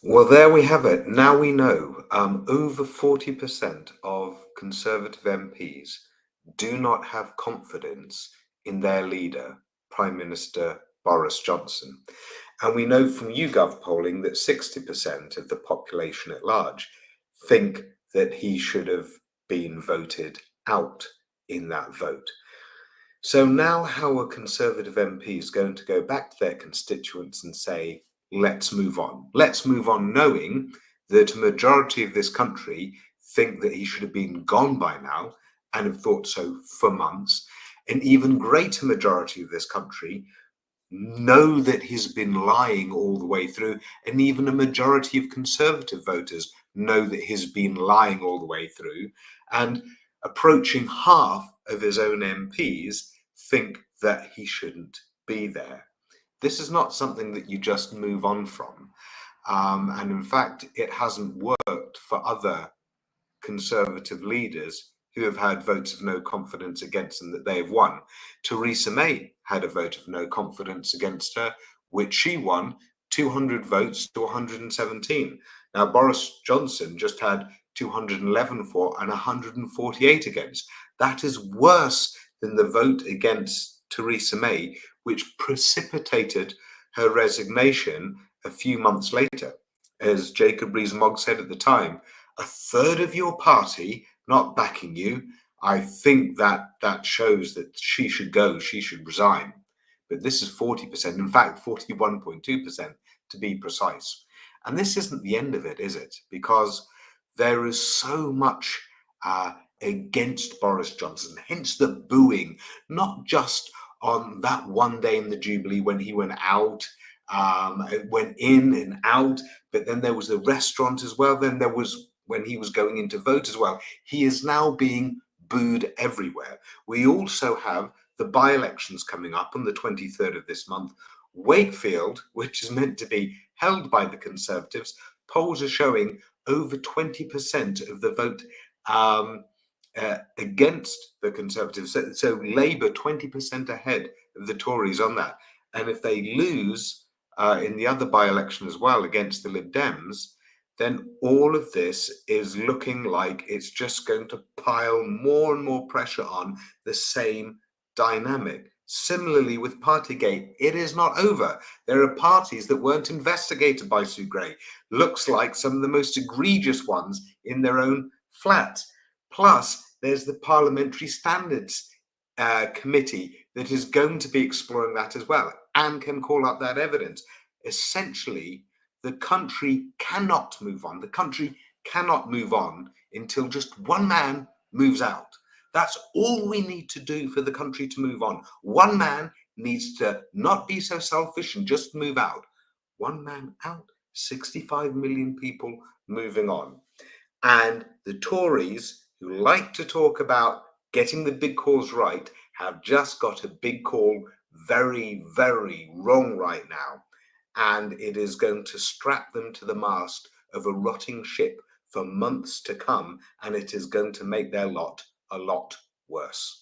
Well, there we have it. Now we know over 40% of Conservative MPs do not have confidence in their leader, Prime Minister Boris Johnson. And we know from YouGov polling that 60% of the population at large think that he should have been voted out in that vote. So now how are Conservative MPs going to go back to their constituents and say, let's move on? Let's move on knowing that a majority of this country think that he should have been gone by now and have thought so for months. An even greater majority of this country know that he's been lying all the way through, and even a majority of Conservative voters know that he's been lying all the way through, and approaching half of his own MPs think that he shouldn't be there. This is not something that you just move on from. And in fact, it hasn't worked for other Conservative leaders who have had votes of no confidence against them that they have won. Theresa May had a vote of no confidence against her, which she won 200 votes to 117. Now, Boris Johnson just had 211 for and 148 against. That is worse than the vote against Theresa May, which precipitated her resignation a few months later. As Jacob Rees-Mogg said at the time, a third of your party not backing you, I think that shows that she should go, she should resign. But this is 40%, in fact, 41.2% to be precise. And this isn't the end of it, is it? Because there is so much against Boris Johnson, hence the booing, not just on that one day in the Jubilee when he went out, went in and out, but then there was the restaurant as well. Then there was when he was going in to vote as well. He is now being booed everywhere. We also have the by-elections coming up on the 23rd of this month. Wakefield, which is meant to be held by the Conservatives, polls are showing over 20% of the vote against the Conservatives. So Labour 20% ahead of the Tories on that. And if they lose in the other by-election as well against the Lib Dems, then all of this is looking like it's just going to pile more and more pressure on the same dynamic. Similarly with Partygate, it is not over. There are parties that weren't investigated by Sue Gray. Looks like some of the most egregious ones in their own flat. Plus, there's the Parliamentary Standards Committee that is going to be exploring that as well and can call up that evidence. Essentially, the country cannot move on. The country cannot move on until just one man moves out. That's all we need to do for the country to move on. One man needs to not be so selfish and just move out. One man out, 65 million people moving on. And the Tories, who like to talk about getting the big calls right, have just got a big call very, very wrong right now. And it is going to strap them to the mast of a rotting ship for months to come, and it is going to make their lot a lot worse.